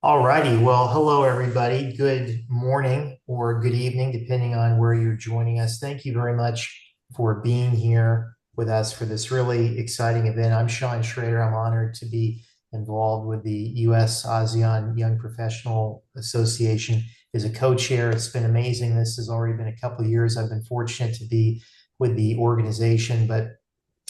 All righty. Well, hello, everybody. Good morning or good evening, depending on where you're joining us. Thank you very much for being here with us for this really exciting event. I'm Sean Schrader. I'm honored to be involved with the US-ASEAN Young Professional Association as a co-chair. It's been amazing. This has already been a couple of years. I've been fortunate to be with the organization, but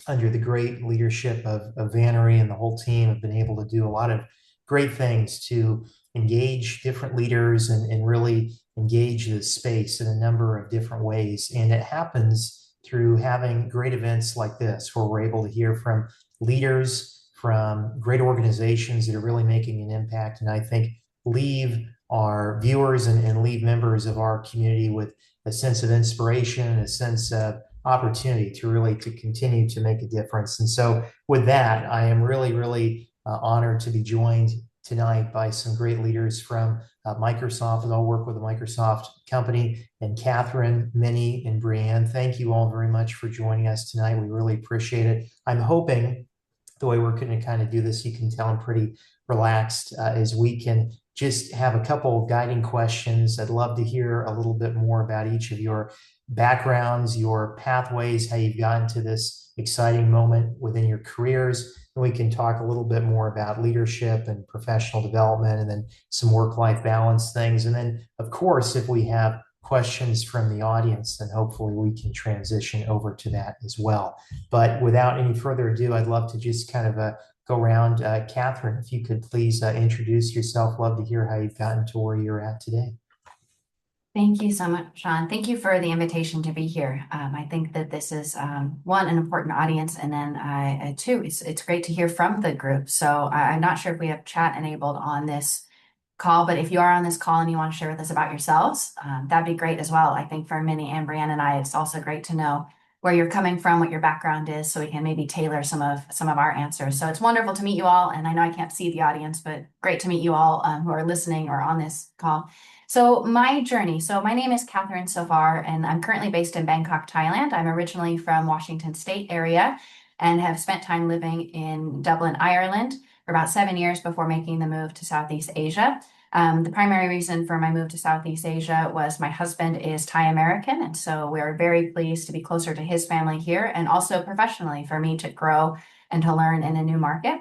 under the great leadership of Vannery and the whole team, have been able to do a lot of great things to engage different leaders and really engage the space in a number of different ways. And it happens through having great events like this, where we're able to hear from leaders from great organizations that are really making an impact. And I think leave our viewers and leave members of our community with a sense of inspiration, a sense of opportunity to really to continue to make a difference. And so with that, I am really honored to be joined tonight by some great leaders from Microsoft. And I'll work with a Microsoft company, and Catherine, Minnie, and Breanne. Thank you all very much for joining us tonight. We really appreciate it. I'm hoping the way we're going to kind of do this, you can tell I'm pretty relaxed as we can just have a couple of guiding questions. I'd love to hear a little bit more about each of your backgrounds, your pathways, how you've gotten to this exciting moment within your careers. And we can talk a little bit more about leadership and professional development and then some work-life balance things. And then, of course, if we have questions from the audience, then hopefully we can transition over to that as well. But without any further ado, I'd love to just kind of go around. Catherine, if you could please introduce yourself. Love to hear how you've gotten to where you're at today. Thank you so much, Sean. Thank you for the invitation to be here. I think that this is one, an important audience, and then two, it's great to hear from the group. So I'm not sure if we have chat enabled on this call, but if you are on this call and you want to share with us about yourselves, that'd be great as well. I think for Minnie and Breanne and I, it's also great to know where you're coming from, what your background is, so we can maybe tailor some of our answers. So it's wonderful to meet you all, and I know I can't see the audience, but great to meet you all who are listening or on this call. So my journey. So my name is Katherine Safar, and I'm currently based in Bangkok, Thailand. I'm originally from Washington State area and have spent time living in Dublin, Ireland for about 7 years before making the move to Southeast Asia. The primary reason for my move to Southeast Asia was my husband is Thai American, and so we're very pleased to be closer to his family here, and also professionally for me to grow and to learn in a new market.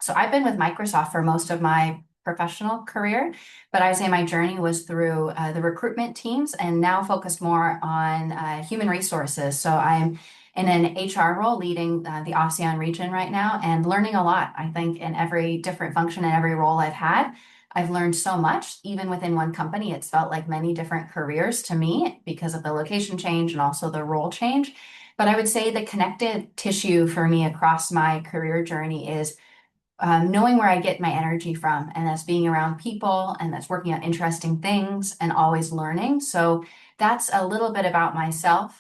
So I've been with Microsoft for most of my professional career, but I would say my journey was through the recruitment teams and now focused more on human resources. So I'm in an HR role leading the ASEAN region right now and learning a lot. I think in every different function and every role I've had, I've learned so much. Even within one company, it's felt like many different careers to me because of the location change and also the role change. But I would say the connective tissue for me across my career journey is knowing where I get my energy from, and that's being around people and that's working on interesting things and always learning. So that's a little bit about myself.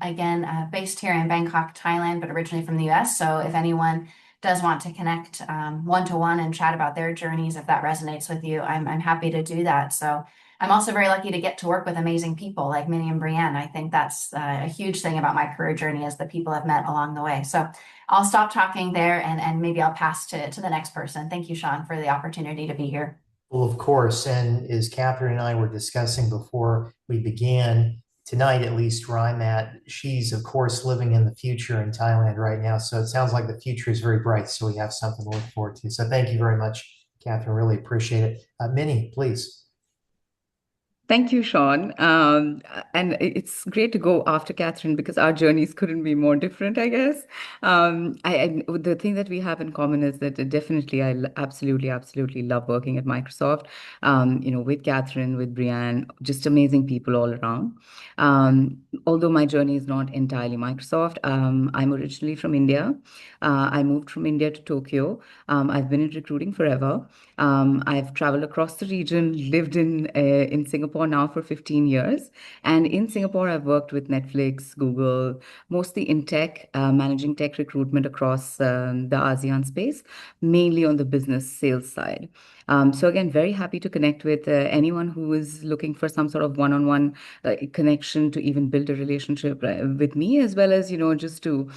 Again, based here in Bangkok, Thailand, but originally from the US. So if anyone does want to connect one-to-one and chat about their journeys, if that resonates with you, I'm happy to do that. So I'm also very lucky to get to work with amazing people like Minnie and Breanne. I think that's a huge thing about my career journey is the people I've met along the way. So I'll stop talking there and maybe I'll pass to the next person. Thank you, Sean, for the opportunity to be here. Well, of course, and as Catherine and I were discussing before we began, tonight, at least where I'm at, she's of course living in the future in Thailand right now. So it sounds like the future is very bright. So we have something to look forward to. So thank you very much, Catherine. Really appreciate it. Minnie, please. Thank you, Sean. And it's great to go after Catherine because our journeys couldn't be more different, I guess. The thing that we have in common is that definitely absolutely love working at Microsoft. With Catherine, with Brianne, just amazing people all around. Although my journey is not entirely Microsoft, I'm originally from India. I moved from India to Tokyo. I've been in recruiting forever. I've traveled across the region, lived in Singapore now for 15 years. And in Singapore, I've worked with Netflix, Google, mostly in tech, managing tech recruitment across the ASEAN space, mainly on the business sales side. So again, very happy to connect with anyone who is looking for some sort of one-on-one connection to even build a relationship with me, as well as, just to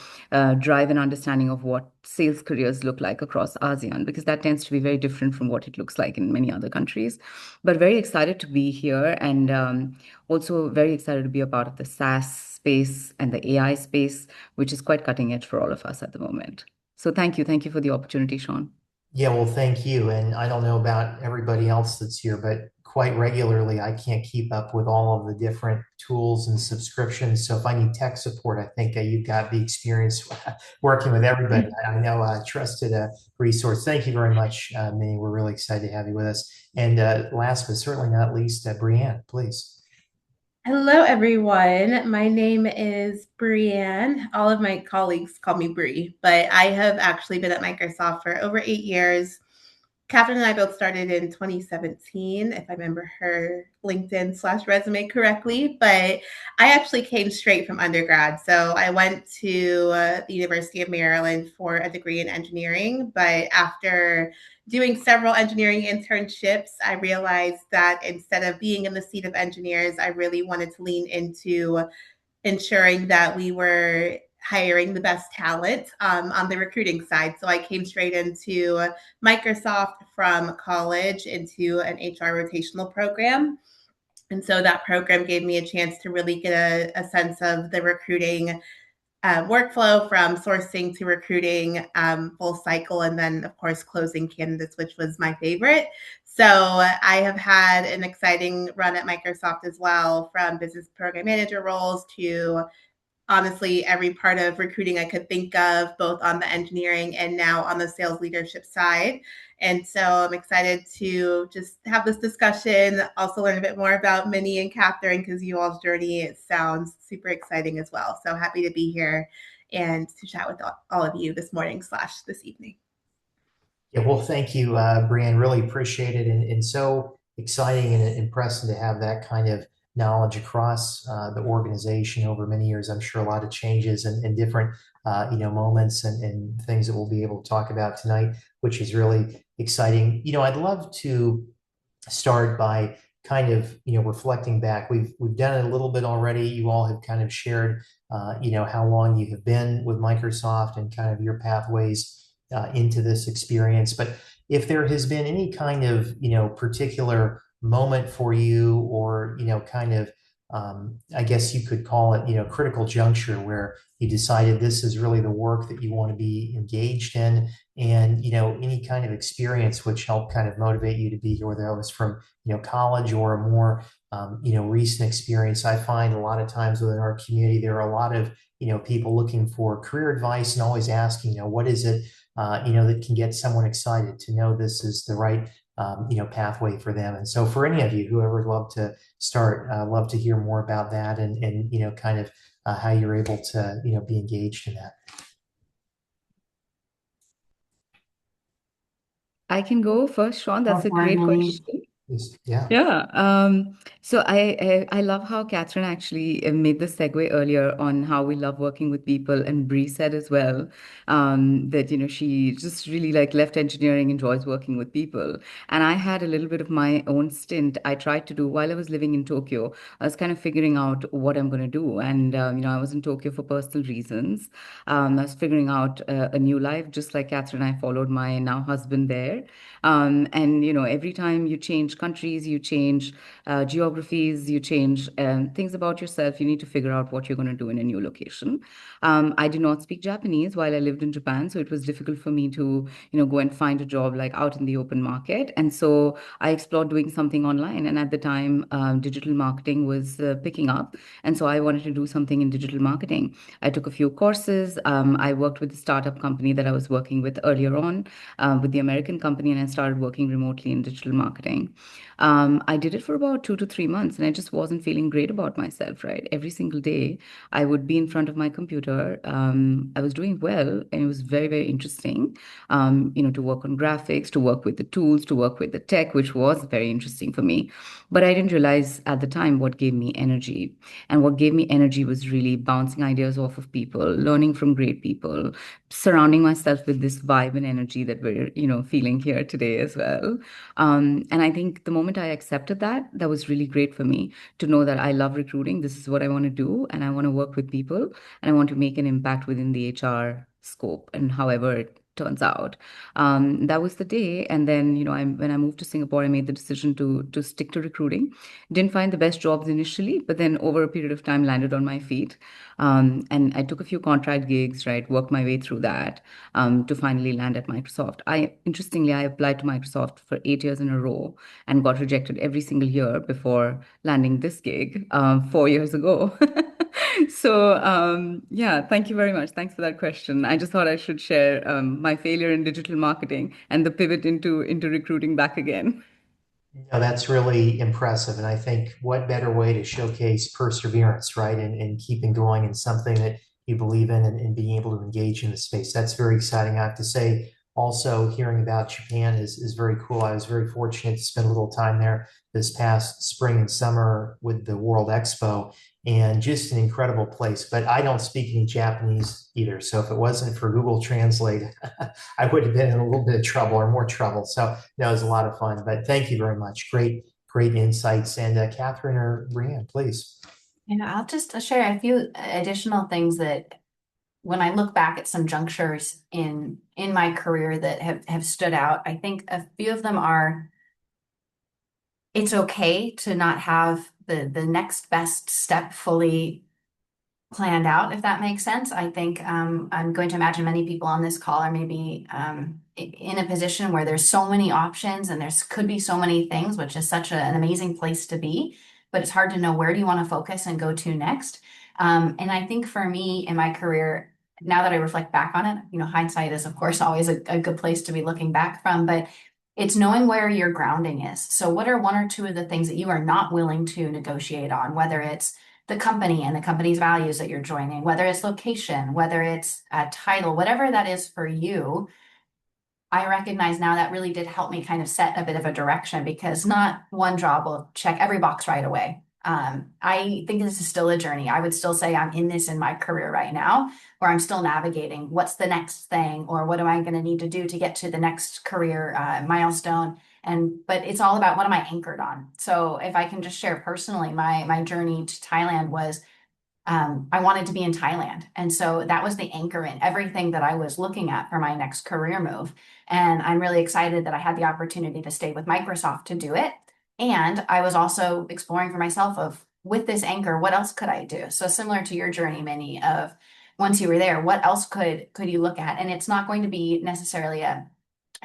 drive an understanding of what sales careers look like across ASEAN, because that tends to be very different from what it looks like in many other countries. But very excited to be here, and also very excited to be a part of the SaaS space and the AI space, which is quite cutting edge for all of us at the moment. So thank you. Thank you for the opportunity, Sean. Yeah, well, thank you. And I don't know about everybody else that's here, but quite regularly I can't keep up with all of the different tools and subscriptions. So if I need tech support, I think you've got the experience working with everybody. I know a trusted resource. Thank you very much, Minnie. We're really excited to have you with us. And last but certainly not least, Breanne, please. Hello, everyone. My name is Breanne. All of my colleagues call me Bree, but I have actually been at Microsoft for over 8 years. Katherine and I both started in 2017, if I remember her LinkedIn/resume correctly. But I actually came straight from undergrad. So I went to the University of Maryland for a degree in engineering. But after doing several engineering internships, I realized that instead of being in the seat of engineers, I really wanted to lean into ensuring that we were hiring the best talent on the recruiting side. So I came straight into Microsoft from college into an HR rotational program. And so that program gave me a chance to really get a sense of the recruiting workflow, from sourcing to recruiting, full cycle, and then, of course, closing candidates, which was my favorite. So I have had an exciting run at Microsoft as well, from business program manager roles to honestly every part of recruiting I could think of, both on the engineering and now on the sales leadership side. And so I'm excited to just have this discussion, also learn a bit more about Minnie and Katherine, because you all's journey, it sounds super exciting as well. So happy to be here and to chat with all of you this morning/this evening. Yeah, well, thank you, Brianne. Really appreciate it, and so exciting and impressive to have that kind of knowledge across the organization over many years. I'm sure a lot of changes and different moments and things that we'll be able to talk about tonight, which is really exciting. I'd love to start by kind of reflecting back. We've done it a little bit already. You all have kind of shared how long you have been with Microsoft and kind of your pathways into this experience. But if there has been any kind of particular moment for you, or kind of I guess you could call it critical juncture, where you decided this is really the work that you want to be engaged in, and any kind of experience which helped kind of motivate you to be here, whether that was from college or a more recent experience. I find a lot of times within our community there are a lot of people looking for career advice and always asking what is it that can get someone excited to know this is the right pathway for them. And so for any of you, whoever would love to start, love to hear more about that, and kind of how you're able to be engaged in that. I can go first, Sean. That's a great question. Yeah. Yeah. So I love how Catherine actually made the segue earlier on how we love working with people, and Bree said as well that she just really like left engineering, enjoys working with people. And I had a little bit of my own stint. I tried to do while I was living in Tokyo. I was kind of figuring out what I'm going to do, and I was in Tokyo for personal reasons. I was figuring out a new life, just like Catherine. I followed my now husband there. And every time you change countries, you change geographies, you change things about yourself, you need to figure out what you're going to do in a new location. I did not speak Japanese while I lived in Japan, so it was difficult for me to, go and find a job like out in the open market. And so I explored doing something online. And at the time, digital marketing was picking up. And so I wanted to do something in digital marketing. I took a few courses. I worked with the startup company that I was working with earlier on, with the American company, and I started working remotely in digital marketing. I did it for about 2 to 3 months, and I just wasn't feeling great about myself, right? Every single day, I would be in front of my computer. I was doing well, and it was very, very interesting, to work on graphics, to work with the tools, to work with the tech, which was very interesting for me. But I didn't realize at the time what gave me energy. And what gave me energy was really bouncing ideas off of people, learning from great people, surrounding myself with this vibe and energy that we're, feeling here today as well. And I think the moment I accepted that, that was really great for me to know that I love recruiting. This is what I want to do, and I want to work with people, and I want to make an impact within the HR scope and however it turns out. That was the day. And then, when I moved to Singapore, I made the decision to stick to recruiting. Didn't find the best jobs initially, but then over a period of time landed on my feet. And I took a few contract gigs, right? Worked my way through that to finally land at Microsoft. Interestingly, I applied to Microsoft for 8 years in a row and got rejected every single year before landing this gig 4 years ago. So, yeah, thank you very much. Thanks for that question. I just thought I should share my failure in digital marketing and the pivot into recruiting back again. No, that's really impressive. And I think what better way to showcase perseverance, right? And keeping going in something that you believe in and being able to engage in the space. That's very exciting. I have to say, also hearing about Japan is very cool. I was very fortunate to spend a little time there this past spring and summer with the World Expo, and just an incredible place. But I don't speak any Japanese either. So if it wasn't for Google Translate, I would have been in a little bit of trouble or more trouble. So no, it was a lot of fun. But thank you very much. Great insights. And Katherine or Breanne, please. I'll just share a few additional things that when I look back at some junctures in my career that have stood out, I think a few of them are it's okay to not have the next best step fully planned out, if that makes sense. I think I'm going to imagine many people on this call are maybe in a position where there's so many options and there's could be so many things, which is such an amazing place to be, but it's hard to know where do you want to focus and go to next. And I think for me in my career, now that I reflect back on it, hindsight is of course always a good place to be looking back from, but it's knowing where your grounding is. So what are one or two of the things that you are not willing to negotiate on, whether it's the company and the company's values that you're joining, whether it's location, whether it's a title, whatever that is for you. I recognize now that really did help me kind of set a bit of a direction because not one job will check every box right away. I think this is still a journey. I would still say I'm in this in my career right now, where I'm still navigating what's the next thing or what am I going to need to do to get to the next career milestone. But it's all about what am I anchored on. So if I can just share personally, my journey to Thailand was I wanted to be in Thailand. And so that was the anchor in everything that I was looking at for my next career move. And I'm really excited that I had the opportunity to stay with Microsoft to do it. And I was also exploring for myself of with this anchor, what else could I do? So similar to your journey, Minnie, of once you were there, what else could you look at? And it's not going to be necessarily a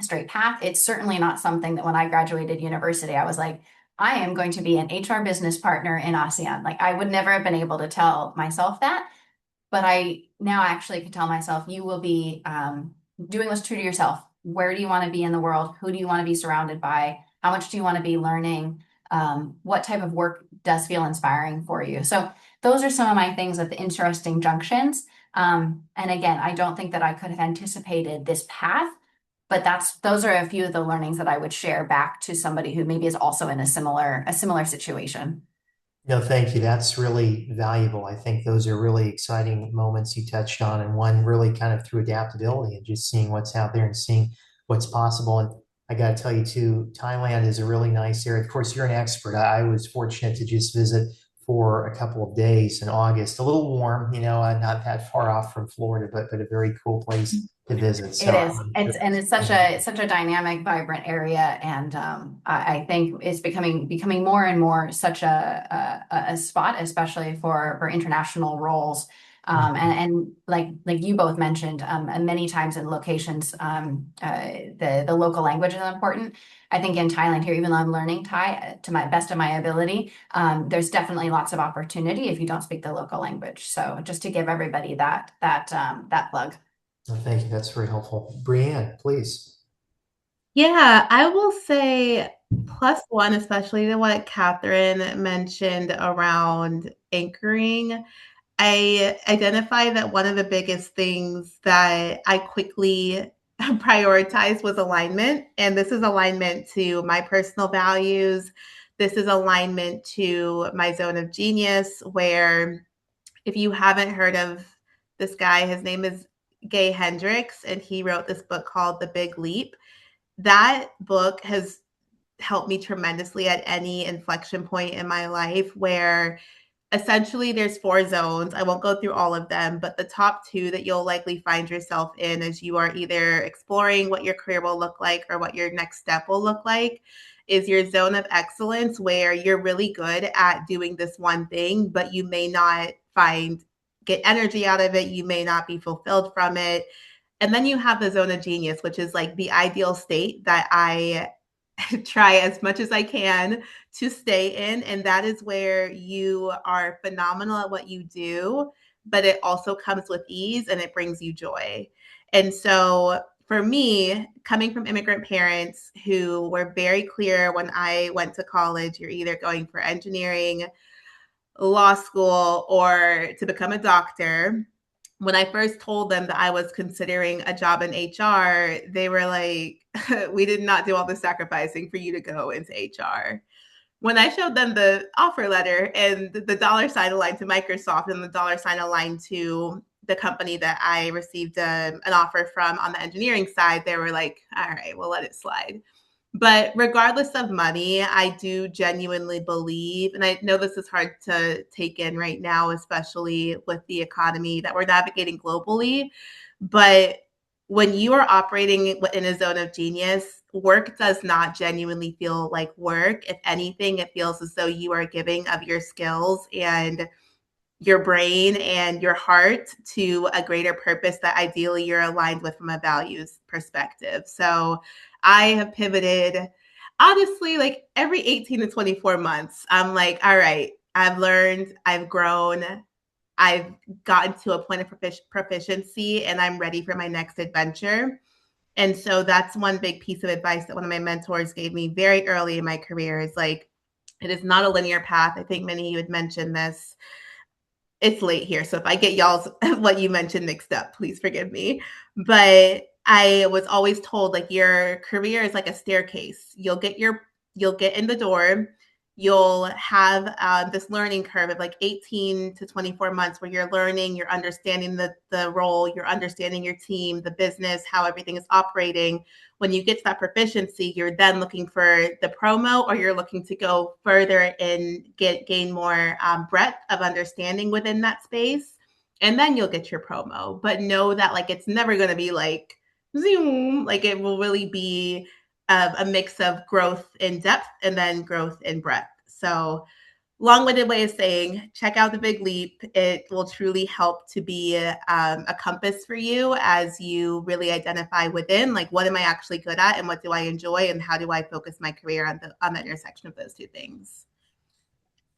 straight path. It's certainly not something that when I graduated university, I was like, I am going to be an HR business partner in ASEAN. Like I would never have been able to tell myself that, but I now actually can tell myself, you will be doing what's true to yourself. Where do you want to be in the world? Who do you want to be surrounded by? How much do you want to be learning? What type of work does feel inspiring for you? So those are some of my things at the interesting junctions. And again, I don't think that I could have anticipated this path, but those are a few of the learnings that I would share back to somebody who maybe is also in a similar situation. No, thank you. That's really valuable. I think those are really exciting moments you touched on, and one really kind of through adaptability and just seeing what's out there and seeing what's possible. And I got to tell you too, Thailand is a really nice area. Of course, you're an expert. I was fortunate to just visit for a couple of days in August. A little warm, not that far off from Florida, but a very cool place to visit. It So, is. It's such a dynamic, vibrant area, and I think it's becoming more and more such a spot, especially for international roles. And like you both mentioned, and many times in locations, the local language is important. I think in Thailand here, even though I'm learning Thai to my best of my ability, there's definitely lots of opportunity if you don't speak the local language. So just to give everybody that plug. well, thank you. That's very helpful. Breanne, please. Yeah, I will say plus one, especially to what Katherine mentioned around anchoring. I identified that one of the biggest things that I quickly prioritized was alignment. And this is alignment to my personal values. This is alignment to my zone of genius, where if you haven't heard of this guy, his name is Gay Hendricks, and he wrote this book called The Big Leap. That book has helped me tremendously at any inflection point in my life where essentially there's 4 zones. I won't go through all of them, but the top 2 that you'll likely find yourself in as you are either exploring what your career will look like or what your next step will look like is your zone of excellence, where you're really good at doing this one thing, but you may not get energy out of it. You may not be fulfilled from it. And then you have the zone of genius, which is like the ideal state that I try as much as I can to stay in. And that is where you are phenomenal at what you do, but it also comes with ease and it brings you joy. And so for me, coming from immigrant parents who were very clear when I went to college, you're either going for engineering, law school, or to become a doctor. When I first told them that I was considering a job in HR, they were like, we did not do all the sacrificing for you to go into HR. When I showed them the offer letter and the dollar sign aligned to Microsoft and the dollar sign aligned to the company that I received an offer from on the engineering side, they were like, all right, we'll let it slide. But regardless of money, I do genuinely believe, and I know this is hard to take in right now, especially with the economy that we're navigating globally. But when you are operating in a zone of genius, work does not genuinely feel like work. If anything, it feels as though you are giving of your skills and your brain and your heart to a greater purpose that ideally you're aligned with from a values perspective. So I have pivoted, honestly, like every 18 to 24 months. I'm like, all right, I've learned, I've grown, I've gotten to a point of proficiency, and I'm ready for my next adventure. And so that's one big piece of advice that one of my mentors gave me very early in my career is like, it is not a linear path. I think many of you had mentioned this. It's late here, so if I get y'all's what you mentioned mixed up, please forgive me. But I was always told like your career is like a staircase. You'll get in the door. You'll have this learning curve of like 18 to 24 months where you're learning, you're understanding the role, you're understanding your team, the business, how everything is operating. When you get to that proficiency, you're then looking for the promo, or you're looking to go further and gain more breadth of understanding within that space. And then you'll get your promo. But know that like it's never going to be like zoom, like it will really be a mix of growth in depth and then growth in breadth. So long-winded way of saying, check out the Big Leap. It will truly help to be a compass for you as you really identify within, like, what am I actually good at and what do I enjoy and how do I focus my career on the intersection of those 2 things.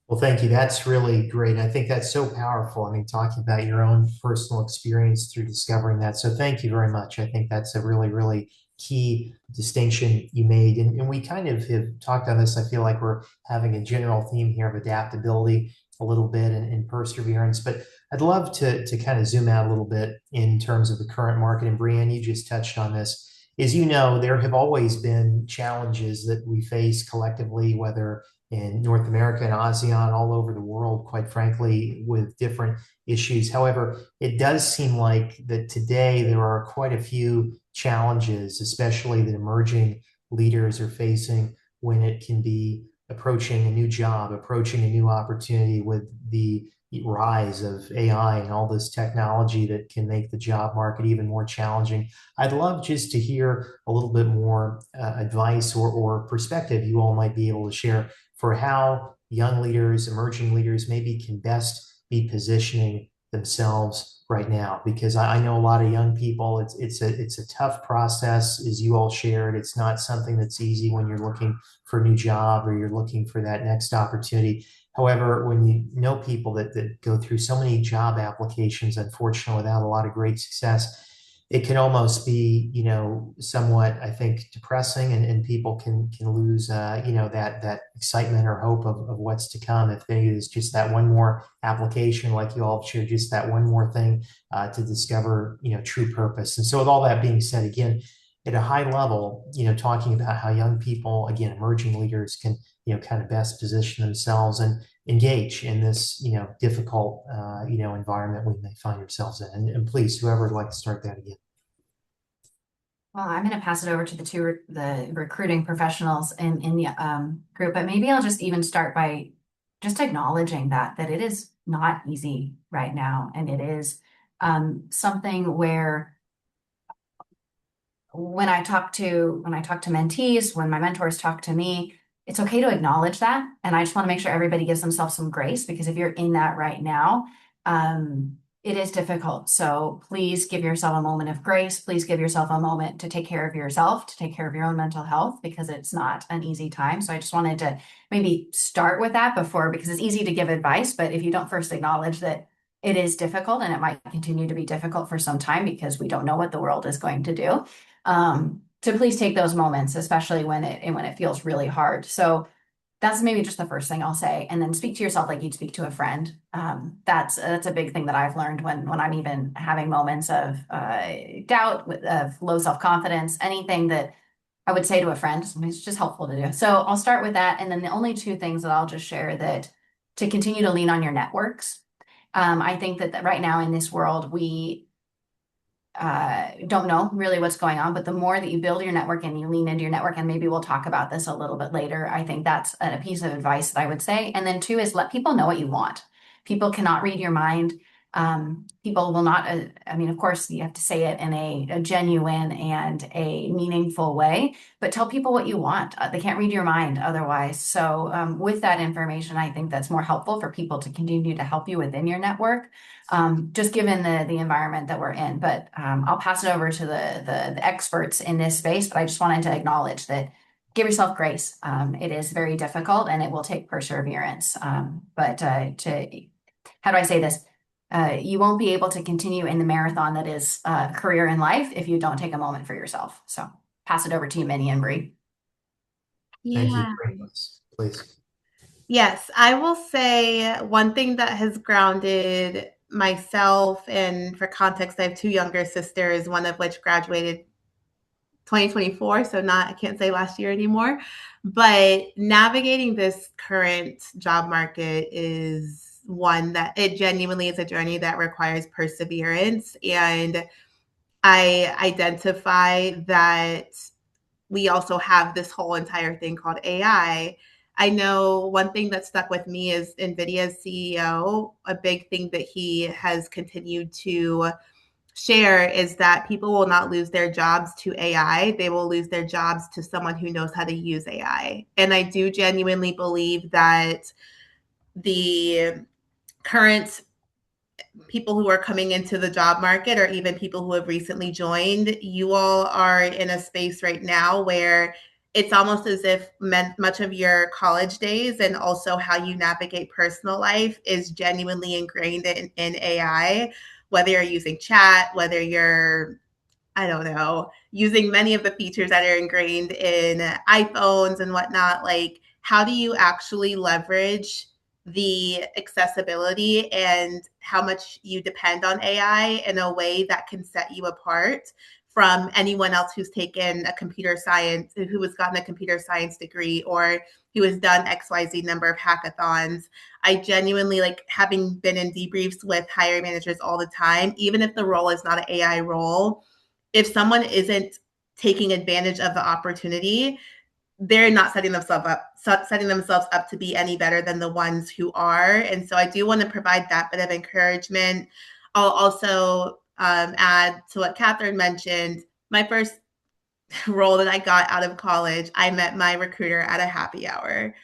Well, thank you. That's really great. I think that's so powerful. I mean, talking about your own personal experience through discovering that. So thank you very much. I think that's a really, really key distinction you made. And we kind of have talked on this. I feel like we're having a general theme here of adaptability a little bit and perseverance. But I'd love to kind of zoom out a little bit in terms of the current market. And Breanne, you just touched on this. As you know, there have always been challenges that we face collectively, whether in North America and ASEAN, all over the world, quite frankly, with different issues. However, it does seem like that today there are quite a few challenges, especially that emerging leaders are facing when it can be approaching a new job, approaching a new opportunity with the rise of AI and all this technology that can make the job market even more challenging. I'd love just to hear a little bit more advice or perspective you all might be able to share for how young leaders, emerging leaders maybe can best be positioning themselves right now. Because I know a lot of young people, it's a tough process, as you all shared. It's not something that's easy when you're looking for a new job or you're looking for that next opportunity. However, when you know people that go through so many job applications, unfortunately, without a lot of great success, it can almost be, somewhat, I think, depressing, and people can lose, that excitement or hope of what's to come if they use just that one more application, like you all shared, just that one more thing to discover, true purpose. And so, with all that being said, again, at a high level, talking about how young people, again, emerging leaders can, kind of best position themselves and engage in this, difficult, environment we may find ourselves in. And please, whoever would like to start that again. Well, I'm going to pass it over to the recruiting professionals in the group, but maybe I'll just even start by just acknowledging that it is not easy right now. And it is something where when I talk to mentees, when my mentors talk to me, it's okay to acknowledge that. And I just want to make sure everybody gives themselves some grace, because if you're in that right now, it is difficult. So please give yourself a moment of grace. Please give yourself a moment to take care of yourself, to take care of your own mental health, because it's not an easy time. So I just wanted to maybe start with that before, because it's easy to give advice, but if you don't first acknowledge that it is difficult, and it might continue to be difficult for some time because we don't know what the world is going to do, to please take those moments, especially when it feels really hard. So that's maybe just the first thing I'll say, and then speak to yourself like you'd speak to a friend. That's a big thing that I've learned when I'm even having moments of doubt, of low self-confidence, anything that I would say to a friend. It's just helpful to do. So I'll start with that, and then the only two things that I'll just share, that to continue to lean on your networks. I think that right now in this world, we don't know really what's going on, but the more that you build your network and you lean into your network, and maybe we'll talk about this a little bit later, I think that's a piece of advice that I would say. And then two is, let people know what you want. People cannot read your mind. People will not, I mean, of course, you have to say it in a genuine and a meaningful way, but tell people what you want. They can't read your mind otherwise. So with that information, I think that's more helpful for people to continue to help you within your network, just given the environment that we're in. But I'll pass it over to the experts in this space, but I just wanted to acknowledge that give yourself grace. It is very difficult, and it will take perseverance. But how do I say this? You won't be able to continue in the marathon that is a career in life if you don't take a moment for yourself. So pass it over to you, Minnie and Bree. Thank you. Yeah. Please. Yes, I will say one thing that has grounded myself, and for context, I have two younger sisters, one of which graduated 2024, so I can't say last year anymore. But navigating this current job market is one that it genuinely is a journey that requires perseverance. And I identify that we also have this whole entire thing called AI. I know one thing that stuck with me is NVIDIA's CEO. A big thing that he has continued to share is that people will not lose their jobs to AI. They will lose their jobs to someone who knows how to use AI. And I do genuinely believe that the current people who are coming into the job market, or even people who have recently joined, you all are in a space right now where it's almost as if much of your college days and also how you navigate personal life is genuinely ingrained in AI, whether you're using chat, whether you're, I don't know, using many of the features that are ingrained in iPhones and whatnot. Like, how do you actually leverage the accessibility and how much you depend on AI in a way that can set you apart from anyone else who's taken a computer science, who has gotten a computer science degree, or who has done XYZ number of hackathons? I genuinely, like, having been in debriefs with hiring managers all the time, even if the role is not an AI role, if someone isn't taking advantage of the opportunity, they're not setting themselves up to be any better than the ones who are. And so I do want to provide that bit of encouragement. I'll also add to what Katherine mentioned. My first role that I got out of college, I met my recruiter at a happy hour.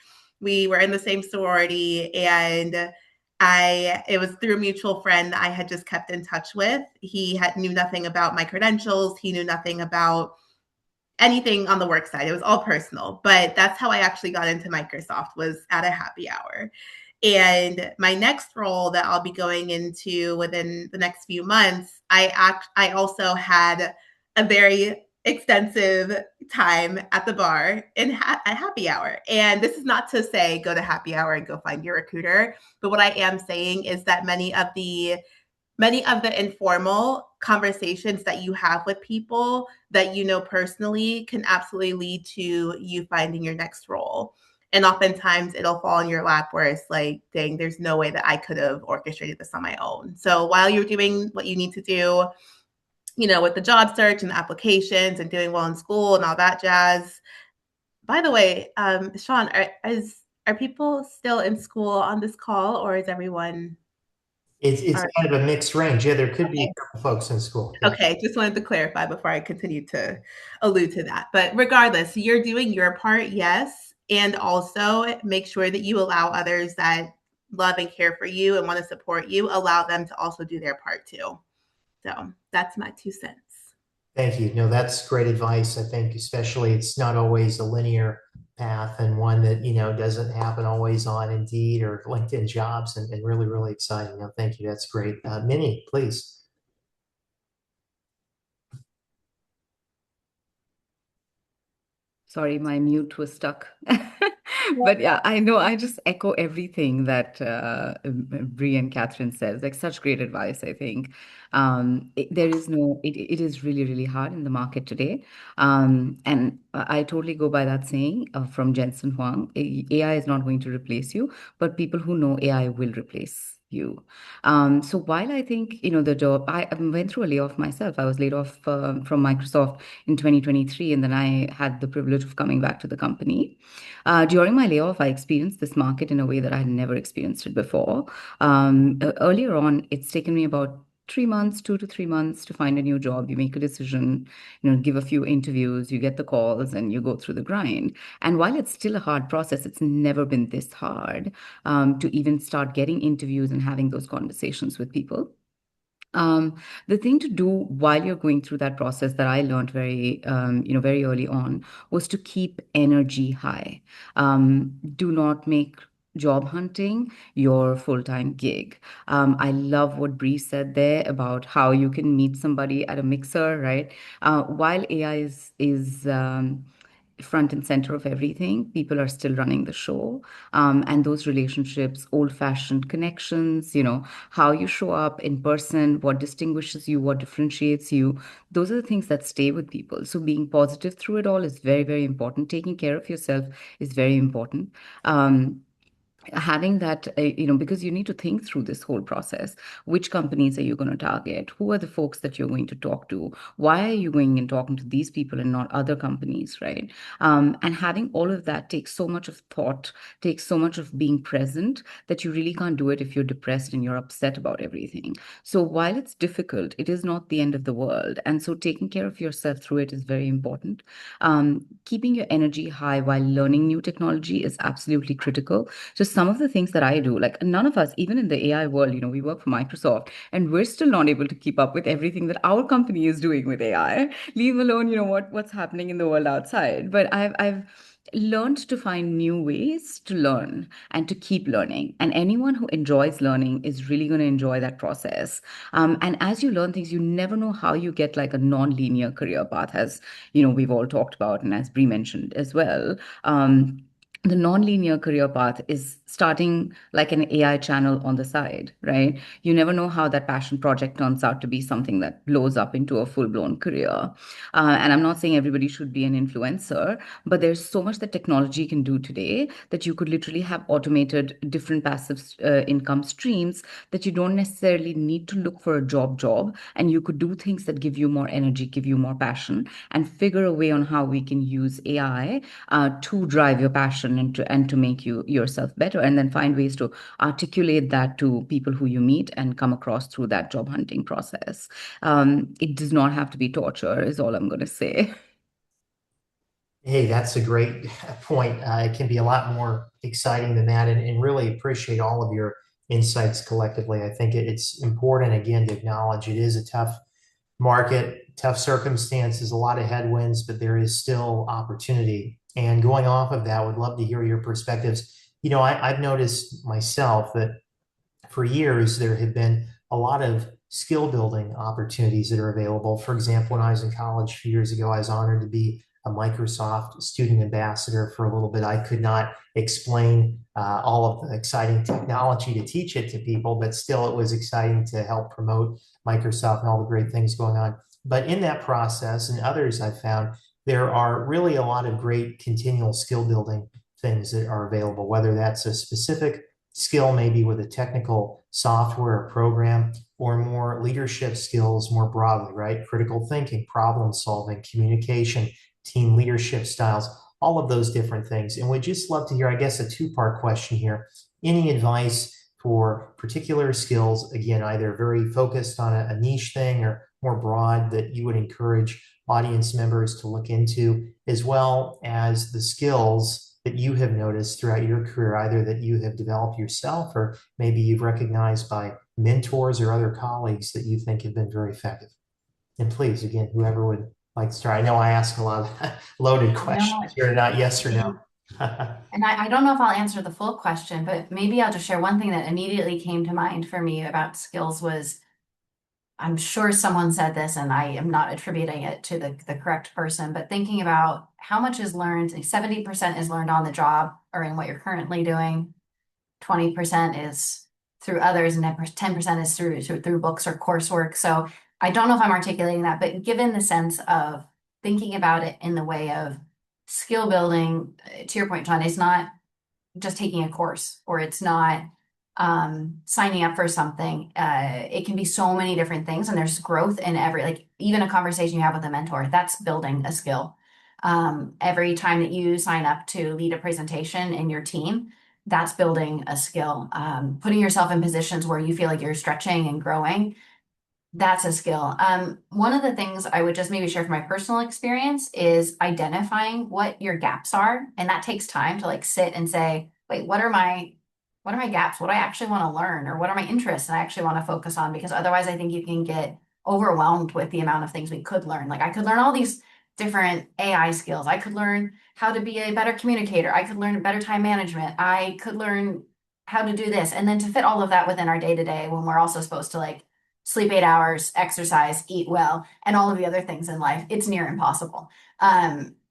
We were in the same sorority, and it was through a mutual friend that I had just kept in touch with. He knew nothing about my credentials. He knew nothing about anything on the work side. It was all personal. But that's how I actually got into Microsoft, was at a happy hour. And my next role that I'll be going into within the next few months, I also had a very extensive time at the bar at happy hour. And this is not to say go to happy hour and go find your recruiter, but what I am saying is that many of the informal conversations that you have with people that you know personally can absolutely lead to you finding your next role. And oftentimes it'll fall in your lap where it's like, dang, there's no way that I could have orchestrated this on my own. So while you're doing what you need to do, with the job search and the applications and doing well in school and all that jazz. By the way, Sean, are people still in school on this call, or is everyone It's All right. kind of a mixed range. Yeah, there could be Okay. a couple folks in school. Yeah. Okay, just wanted to clarify before I continue to allude to that. But regardless, you're doing your part, yes. And also make sure that you allow others that love and care for you and want to support you, allow them to also do their part too. So that's my 2 cents. Thank you. No, that's great advice. I think especially it's not always a linear path and one that, doesn't happen always on Indeed or LinkedIn jobs and really, really exciting. No, thank you. That's great. Minnie, please. Sorry, my mute was stuck. But yeah, I know I just echo everything that Bree and Catherine says. Like such great advice, I think. It is really, really hard in the market today. And I totally go by that saying from Jensen Huang. AI is not going to replace you, but people who know AI will replace you. So while I think, the job, I went through a layoff myself. I was laid off from Microsoft in 2023, and then I had the privilege of coming back to the company. During my layoff, I experienced this market in a way that I had never experienced it before. Earlier on, it's taken me about 3 months, 2 to 3 months to find a new job. You make a decision, give a few interviews, you get the calls, and you go through the grind. And while it's still a hard process, it's never been this hard to even start getting interviews and having those conversations with people. Um, the thing to do while you're going through that process that I learned very early on was to keep energy high. Do not make job hunting your full-time gig. I love what Bree said there about how you can meet somebody at a mixer, right? While AI is front and center of everything, people are still running the show. And those relationships, old-fashioned connections, how you show up in person, what distinguishes you, what differentiates you, those are the things that stay with people. So being positive through it all is very, very important. Taking care of yourself is very important. Having that, because you need to think through this whole process. Which companies are you going to target? Who are the folks that you're going to talk to? Why are you going and talking to these people and not other companies, right? And having all of that takes so much of thought, takes so much of being present that you really can't do it if you're depressed and you're upset about everything. So while it's difficult, it is not the end of the world. And so taking care of yourself through it is very important. Keeping your energy high while learning new technology is absolutely critical. So some of the things that I do, like none of us, even in the AI world, we work for Microsoft, and we're still not able to keep up with everything that our company is doing with AI, leave alone, what's happening in the world outside. But I've learned to find new ways to learn and to keep learning. And anyone who enjoys learning is really going to enjoy that process. And as you learn things, you never know how you get like a non-linear career path, as we've all talked about, and as Brie mentioned as well. The non-linear career path is starting like an AI channel on the side, right? You never know how that passion project turns out to be something that blows up into a full-blown career. And I'm not saying everybody should be an influencer, but there's so much that technology can do today that you could literally have automated different passive income streams that you don't necessarily need to look for a job, and you could do things that give you more energy, give you more passion, and figure a way on how we can use AI to drive your passion and to make you yourself better, and then find ways to articulate that to people who you meet and come across through that job hunting process. It does not have to be torture, is all I'm going to say. Hey, that's a great point. It can be a lot more exciting than that, and really appreciate all of your insights collectively. I think it's important, again, to acknowledge it is a tough market, tough circumstances, a lot of headwinds, but there is still opportunity. And going off of that, would love to hear your perspectives. I've noticed myself that for years there have been a lot of skill building opportunities that are available. For example, when I was in college a few years ago, I was honored to be a Microsoft student ambassador for a little bit. I could not explain all of the exciting technology to teach it to people, but still it was exciting to help promote Microsoft and all the great things going on. But in that process and others I've found, there are really a lot of great continual skill building things that are available, whether that's a specific skill, maybe with a technical software or program, or more leadership skills more broadly, right? Critical thinking, problem solving, communication, team leadership styles, all of those different things. And we'd just love to hear, I guess, a two-part question here. Any advice for particular skills, again, either very focused on a niche thing or more broad, that you would encourage audience members to look into, as well as the skills that you have noticed throughout your career, either that you have developed yourself or maybe you've recognized by mentors or other colleagues that you think have been very effective. And please, again, whoever would like to start. I know I ask a lot of loaded questions here, not yes or no. And I don't know if I'll answer the full question, but maybe I'll just share one thing that immediately came to mind for me about skills was, I'm sure someone said this and I am not attributing it to the correct person, but thinking about how much is learned, 70% is learned on the job or in what you're currently doing, 20% is through others, and 10% is through books or coursework. So I don't know if I'm articulating that, but given the sense of thinking about it in the way of skill building, to your point, John, it's not just taking a course or it's not signing up for something. It can be so many different things, and there's growth in every, like even a conversation you have with a mentor, that's building a skill. Every time that you sign up to lead a presentation in your team, that's building a skill. Putting yourself in positions where you feel like you're stretching and growing, that's a skill. One of the things I would just maybe share from my personal experience is identifying what your gaps are. And that takes time to like sit and say, wait, what are my gaps? What do I actually want to learn? Or what are my interests and I actually want to focus on? Because otherwise I think you can get overwhelmed with the amount of things we could learn. Like I could learn all these different AI skills. I could learn how to be a better communicator. I could learn better time management. I could learn how to do this. And then to fit all of that within our day to day when we're also supposed to like sleep 8 hours, exercise, eat well, and all of the other things in life, it's near impossible.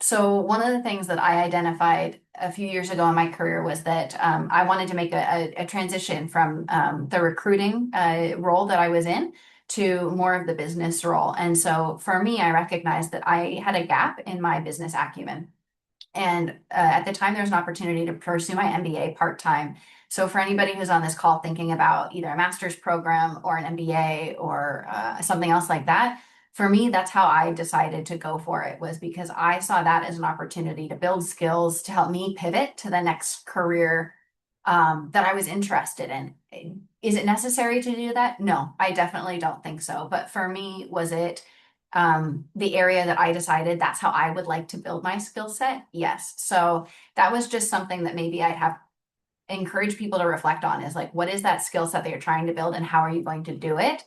So one of the things that I identified a few years ago in my career was that I wanted to make a transition from the recruiting role that I was in to more of the business role. And so for me, I recognized that I had a gap in my business acumen. And at the time, there was an opportunity to pursue my MBA part-time. So for anybody who's on this call thinking about either a master's program or an MBA or something else like that, for me, that's how I decided to go for it, was because I saw that as an opportunity to build skills to help me pivot to the next career that I was interested in. Is it necessary to do that? No, I definitely don't think so. But for me, was it the area that I decided that's how I would like to build my skill set? Yes. So that was just something that maybe I'd have encourage people to reflect on, is like, what is that skill set that you're trying to build and how are you going to do it?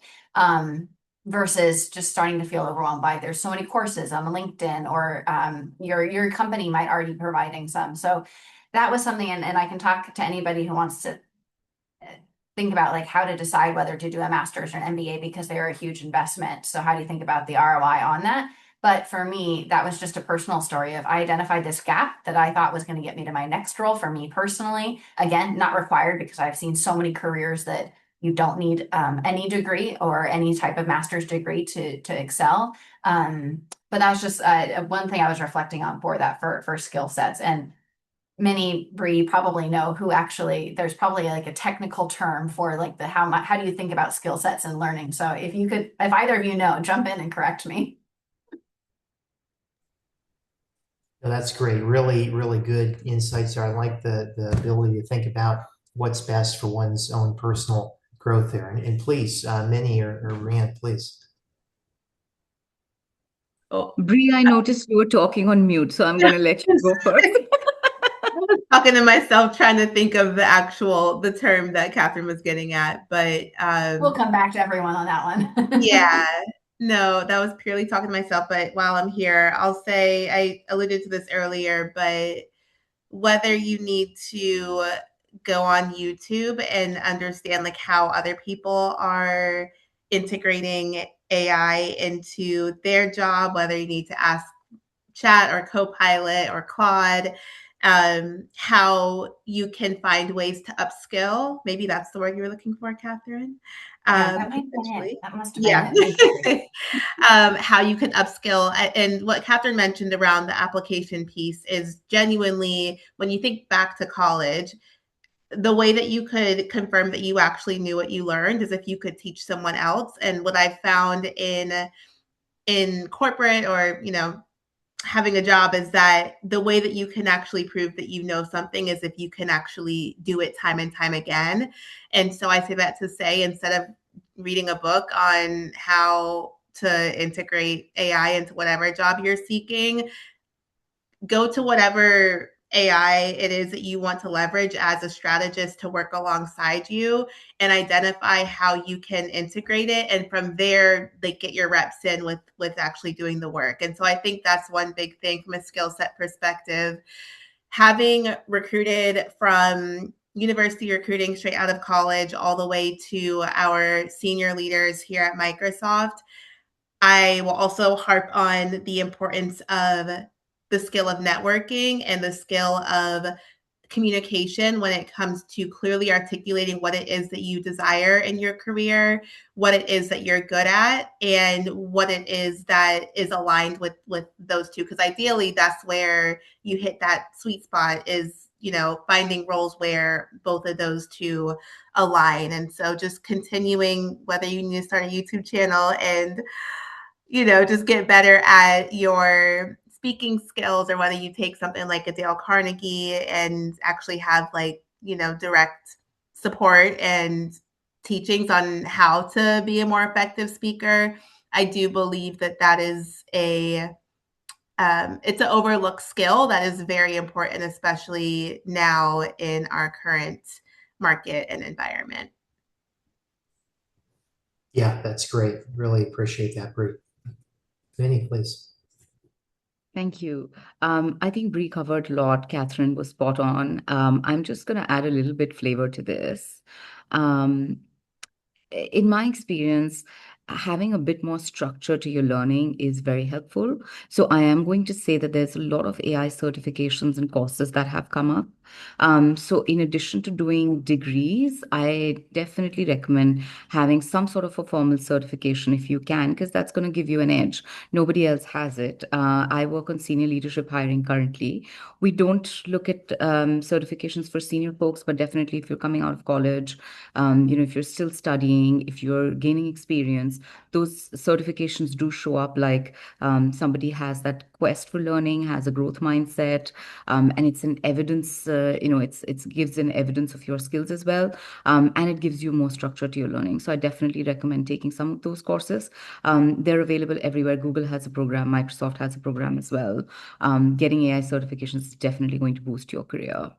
Versus just starting to feel overwhelmed by there's so many courses on LinkedIn, or your company might already be providing some. So that was something, and I can talk to anybody who wants to think about like how to decide whether to do a master's or an MBA, because they're a huge investment. So how do you think about the ROI on that? But for me, that was just a personal story of I identified this gap that I thought was going to get me to my next role for me personally. Again, not required, because I've seen so many careers that you don't need any degree or any type of master's degree to excel. But that was just one thing I was reflecting on for that for skill sets. And many, Bree, probably know who actually, there's probably like a technical term for like the how do you think about skill sets and learning. So if either of you know, jump in and correct me. No, that's great. Really, really good insights there. I like the ability to think about what's best for one's own personal growth there. And please, Minnie or Rand, please. Oh, Bree, I noticed you were talking on mute, so I'm going to let you go first. I was talking to myself, trying to think of the term that Katherine was getting at, but we'll come back to everyone on that one. yeah, no, that was purely talking to myself. But while I'm here, I'll say I alluded to this earlier, but whether you need to go on YouTube and understand like how other people are integrating AI into their job, whether you need to ask Chat or Copilot or Claude, how you can find ways to upskill. Maybe that's the word you were looking for, Katherine. That might have been it. That must have been it. How you can upskill. And what Katherine mentioned around the application piece is genuinely, when you think back to college, the way that you could confirm that you actually knew what you learned is if you could teach someone else. And what I found in corporate or, having a job is that the way that you can actually prove that you know something is if you can actually do it time and time again. And so I say that to say, instead of reading a book on how to integrate AI into whatever job you're seeking, go to whatever AI it is that you want to leverage as a strategist to work alongside you, and identify how you can integrate it. And from there, like, get your reps in with actually doing the work. And so I think that's one big thing from a skill set perspective. Having recruited from university recruiting straight out of college all the way to our senior leaders here at Microsoft, I will also harp on the importance of the skill of networking and the skill of communication when it comes to clearly articulating what it is that you desire in your career, what it is that you're good at, and what it is that is aligned with those two. Because ideally, that's where you hit that sweet spot, is, you know, finding roles where both of those two align. And so just continuing, whether you need to start a YouTube channel and, you know, just get better at your speaking skills, or whether you take something like a Dale Carnegie and actually have, like, you know, direct support and teachings on how to be a more effective speaker. I do believe that that is it's an overlooked skill that is very important, especially now in our current market and environment. Yeah, that's great. Really appreciate that, Bree. Vinny, please. Thank you. I think Bree covered a lot. Catherine was spot on. I'm just going to add a little bit flavor to this. Um, in my experience, having a bit more structure to your learning is very helpful. So I am going to say that there's a lot of AI certifications and courses that have come up. So in addition to doing degrees, I definitely recommend having some sort of a formal certification if you can, because that's going to give you an edge. Nobody else has it. I work on senior leadership hiring currently. We don't look at certifications for senior folks, but definitely if you're coming out of college, if you're still studying, if you're gaining experience, those certifications do show up, like somebody has that quest for learning, has a growth mindset, and it's an evidence, it gives an evidence of your skills as well, and it gives you more structure to your learning. So I definitely recommend taking some of those courses. They're available everywhere. Google has a program, Microsoft has a program as well. Getting AI certifications is definitely going to boost your career.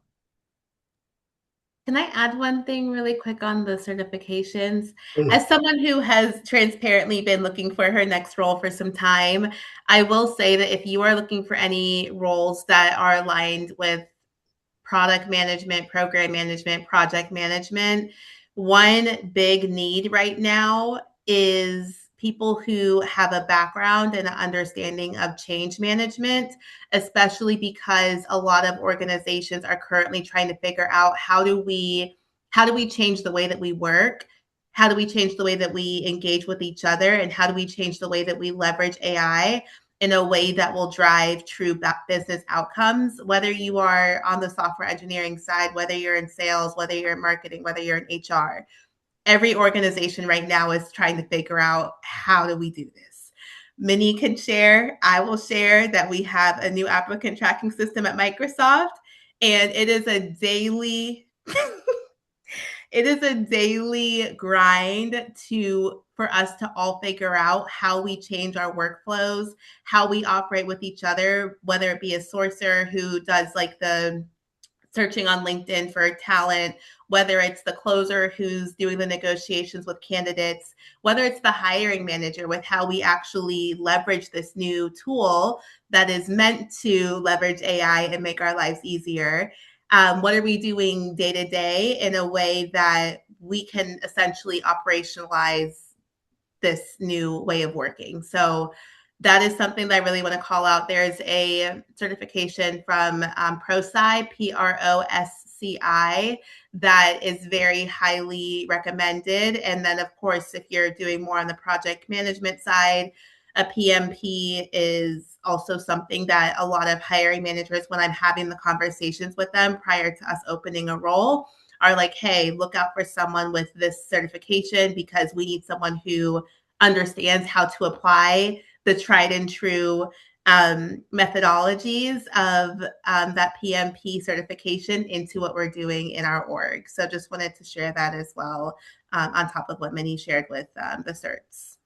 Can I add one thing really quick on the certifications? Please. As someone who has transparently been looking for her next role for some time, I will say that if you are looking for any roles that are aligned with product management, program management, project management, one big need right now is people who have a background and an understanding of change management, especially because a lot of organizations are currently trying to figure out how do we change the way that we work? How do we change the way that we engage with each other? And how do we change the way that we leverage AI in a way that will drive true business outcomes, whether you are on the software engineering side, whether you're in sales, whether you're in marketing, whether you're in HR? Every organization right now is trying to figure out, how do we do this? Minnie can share, I will share that we have a new applicant tracking system at Microsoft, and it is a daily it is a daily grind for us to all figure out how we change our workflows, how we operate with each other, whether it be a sourcer who does like the searching on LinkedIn for talent, whether it's the closer who's doing the negotiations with candidates, whether it's the hiring manager, with how we actually leverage this new tool that is meant to leverage AI and make our lives easier. What are we doing day to day in a way that we can essentially operationalize this new way of working? So that is something that I really want to call out. There's a certification from ProSci, PROSCI, that is very highly recommended. And then, of course, if you're doing more on the project management side, a PMP is also something that a lot of hiring managers, when I'm having the conversations with them prior to us opening a role, are like, hey, look out for someone with this certification, because we need someone who understands how to apply the tried and true methodologies of that PMP certification into what we're doing in our org. So just wanted to share that as well, on top of what Minnie shared with the certs.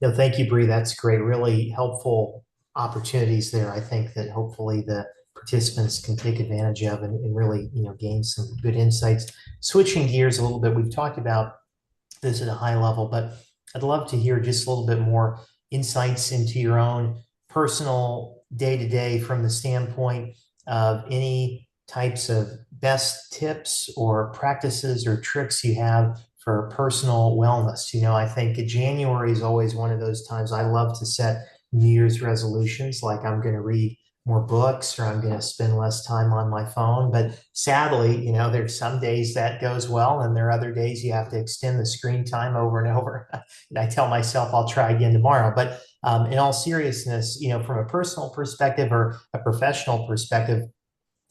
No, thank you, Bree. That's great. Really helpful opportunities there. I think that hopefully the participants can take advantage of and really, gain some good insights. Switching gears a little bit, we've talked about this at a high level, but I'd love to hear just a little bit more insights into your own personal day-to-day from the standpoint of any types of best tips or practices or tricks you have for personal wellness. I think January is always one of those times I love to set New Year's resolutions, like I'm going to read more books or I'm going to spend less time on my phone. But sadly, there's some days that goes well, and there are other days you have to extend the screen time over and over. And I tell myself I'll try again tomorrow. But in all seriousness, from a personal perspective or a professional perspective,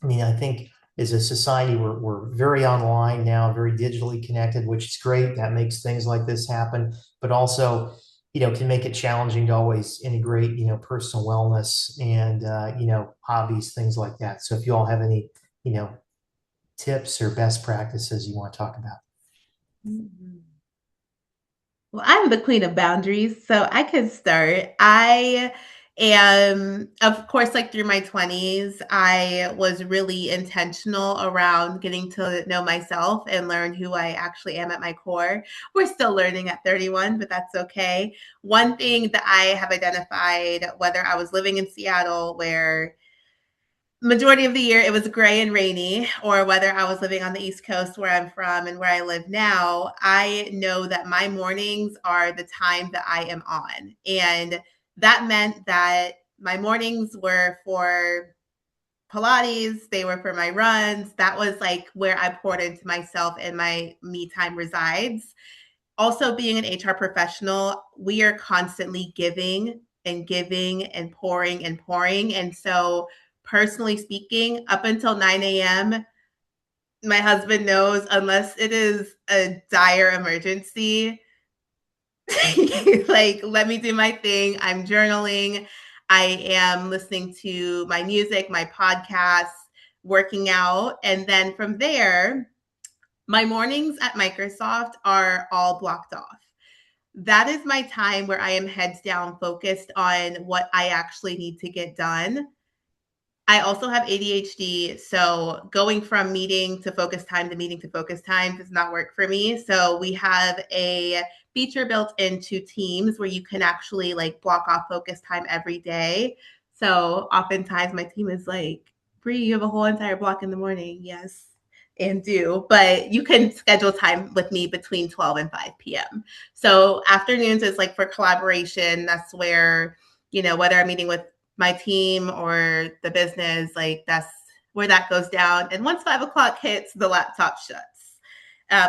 I think as a society, we're very online now, very digitally connected, which is great. That makes things like this happen, but also, can make it challenging to always integrate, personal wellness and, hobbies, things like that. So if you all have any, tips or best practices you want to talk about. Well, I'm the queen of boundaries, so I could start. I am, of course, like through my 20s, I was really intentional around getting to know myself and learn who I actually am at my core. We're still learning at 31, but that's okay. One thing that I have identified, whether I was living in Seattle, where majority of the year it was gray and rainy, or whether I was living on the East Coast where I'm from and where I live now, I know that my mornings are the time that I am on. And that meant that my mornings were for Pilates, they were for my runs. That was like where I poured into myself and my me time resides. Also, being an HR professional, we are constantly giving and giving and pouring and pouring. And so, personally speaking, up until 9 a.m., my husband knows, unless it is a dire emergency, like, let me do my thing. I'm journaling. I am listening to my music, my podcasts, working out. And then from there, my mornings at Microsoft are all blocked off. That is my time where I am heads down focused on what I actually need to get done. I also have ADHD, so going from meeting to focus time to meeting to focus time does not work for me. So we have a feature built into Teams where you can actually like block off focus time every day. So oftentimes my team is like, Bree, you have a whole entire block in the morning. Yes, and do, but you can schedule time with me between 12 and 5 p.m. So afternoons is like for collaboration. That's where, whether I'm meeting with my team or the business, like that's where that goes down. And once 5 o'clock hits, the laptop shuts.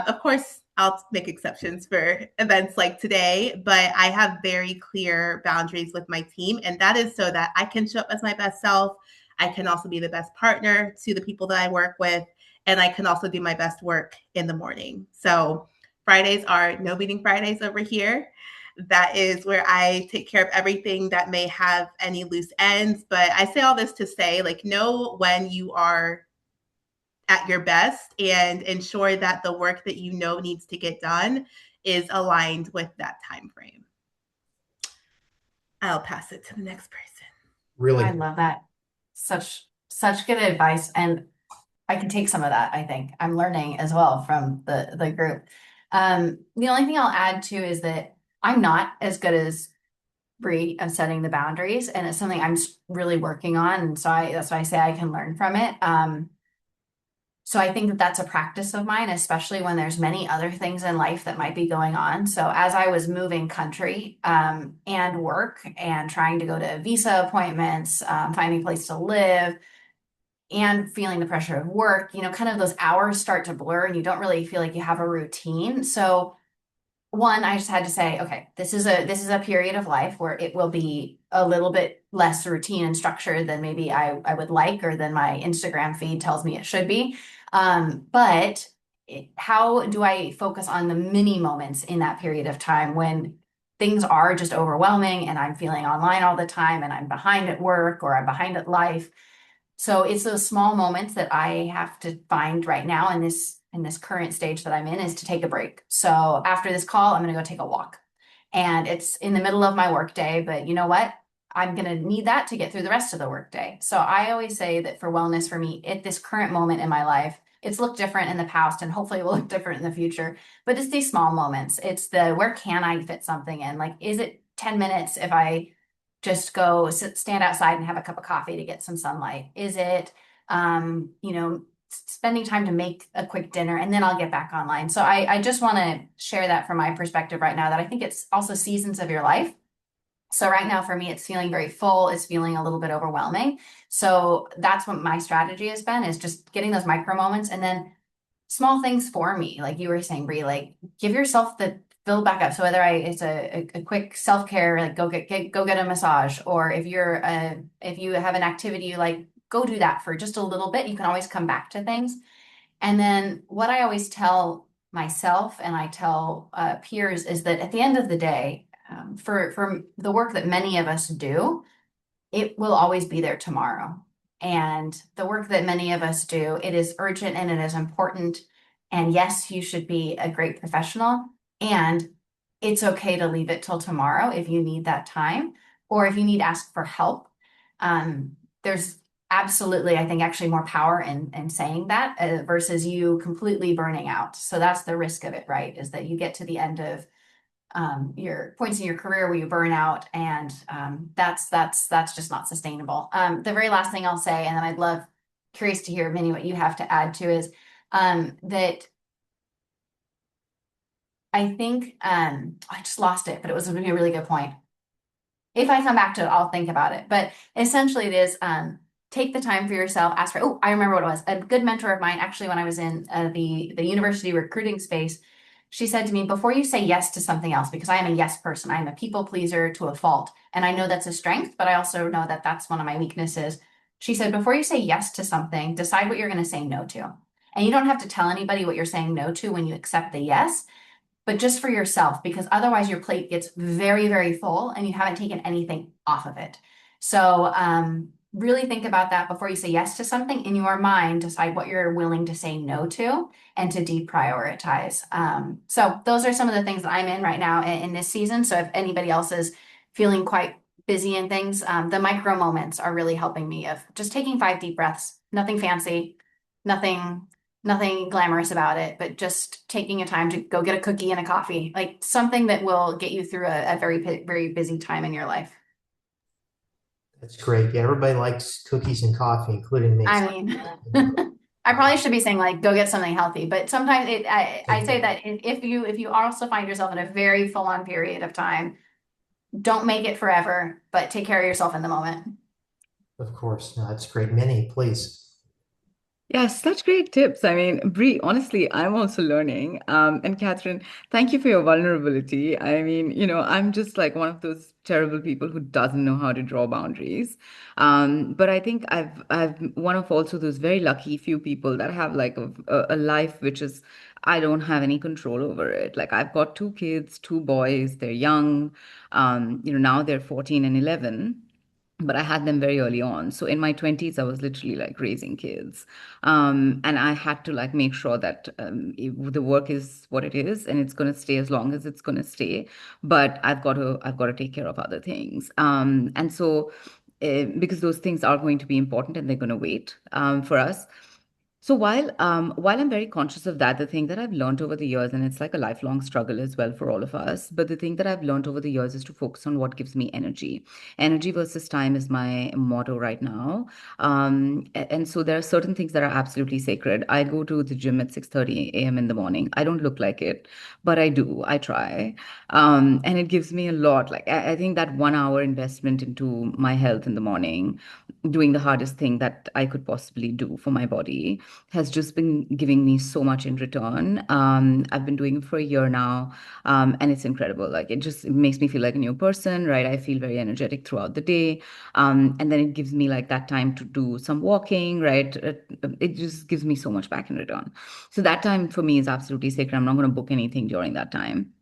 Of course, I'll make exceptions for events like today, but I have very clear boundaries with my team. And that is so that I can show up as my best self. I can also be the best partner to the people that I work with. And I can also do my best work in the morning. So Fridays are no meeting Fridays over here. That is where I take care of everything that may have any loose ends. But I say all this to say, like, know when you are at your best and ensure that the work that you know needs to get done is aligned with that time frame. I'll pass it to the next person. Really, I love that. Such good advice. And I can take some of that, I think. I'm learning as well from the group. The only thing I'll add too is that I'm not as good as Bree of setting the boundaries, and it's something I'm really working on. And so that's why I say I can learn from it. So I think that that's a practice of mine, especially when there's many other things in life that might be going on. So as I was moving country and work and trying to go to visa appointments, finding a place to live, and feeling the pressure of work, kind of those hours start to blur and you don't really feel like you have a routine. So one, I just had to say, okay, this is a period of life where it will be a little bit less routine and structured than maybe I would like, or than my Instagram feed tells me it should be. But how do I focus on the mini moments in that period of time when things are just overwhelming and I'm feeling online all the time and I'm behind at work or I'm behind at life. So it's those small moments that I have to find right now in this current stage that I'm in, is to take a break. So after this call, I'm going to go take a walk. And it's in the middle of my workday, but you know what? I'm going to need that to get through the rest of the workday. So I always say that for wellness, for me, at this current moment in my life, it's looked different in the past and hopefully it will look different in the future. But it's these small moments. It's the, where can I fit something in? Like, is it 10 minutes if I just go stand outside and have a cup of coffee to get some sunlight? Is it, spending time to make a quick dinner and then I'll get back online? So I just want to share that from my perspective right now, that I think it's also seasons of your life. So right now for me, it's feeling very full. It's feeling a little bit overwhelming. So that's what my strategy has been, is just getting those micro moments and then small things for me. Like you were saying, Bree, like give yourself the build back up. So whether it's a quick self-care, like go get a massage, or if if you have an activity you like, go do that for just a little bit. You can always come back to things. And then what I always tell myself and I tell peers is that at the end of the day, for the work that many of us do, it will always be there tomorrow. And the work that many of us do, it is urgent and it is important. And yes, you should be a great professional. And it's okay to leave it till tomorrow if you need that time, or if you need to ask for help. There's absolutely, I think, actually more power in saying that versus you completely burning out. So that's the risk of it, right? Is that you get to the end of your points in your career where you burn out, and that's just not sustainable. The very last thing I'll say, and then curious to hear, Minnie, what you have to add to, is that I think I just lost it, but it was a really good point. If I come back to it, I'll think about it. But essentially, it is take the time for yourself. Ask for. Oh, I remember what it was. A good mentor of mine, actually, when I was in the university recruiting space, she said to me, before you say yes to something else, because I am a yes person, I am a people pleaser to a fault. And I know that's a strength, but I also know that that's one of my weaknesses. She said, before you say yes to something, decide what you're going to say no to. And you don't have to tell anybody what you're saying no to when you accept the yes, but just for yourself, because otherwise your plate gets very, very full and you haven't taken anything off of it. So really think about that before you say yes to something. In your mind, decide what you're willing to say no to and to deprioritize. So those are some of the things that I'm in right now in this season. So if anybody else is feeling quite busy in things, the micro moments are really helping me, of just taking 5 deep breaths, nothing fancy, nothing glamorous about it, but just taking a time to go get a cookie and a coffee, like something that will get you through a very, very busy time in your life. That's great. Yeah, everybody likes cookies and coffee, including me. I mean, I probably should be saying like go get something healthy, but sometimes I say that if you also find yourself in a very full-on period of time, don't make it forever, but take care of yourself in the moment. Of course. No, that's great. Minnie, please. Yes, such great tips. I mean, Brie, honestly, I'm also learning. And Catherine, thank you for your vulnerability. I mean, I'm just like one of those terrible people who doesn't know how to draw boundaries. But I think I've one of also those very lucky few people that have like a life which is, I don't have any control over it. Like I've got 2 kids, 2 boys, they're young. Now they're 14 and 11. But I had them very early on. So in my 20s, I was literally like raising kids. And I had to like make sure that the work is what it is and it's going to stay as long as it's going to stay. But I've got to take care of other things. And so because those things are going to be important and they're going to wait for us. So while I'm very conscious of that, the thing that I've learned over the years, and it's like a lifelong struggle as well for all of us, but the thing that I've learned over the years is to focus on what gives me energy. Energy versus time is my motto right now. And so there are certain things that are absolutely sacred. I go to the gym at 6:30 a.m. in the morning. I don't look like it, but I do. I try. And it gives me a lot. Like I think that 1 hour investment into my health in the morning, doing the hardest thing that I could possibly do for my body, has just been giving me so much in return. I've been doing it for a year now, and it's incredible. Like it makes me feel like a new person, right? I feel very energetic throughout the day, and then it gives me like that time to do some walking, right? It just gives me so much back in return. So that time for me is absolutely sacred. I'm not going to book anything during that time.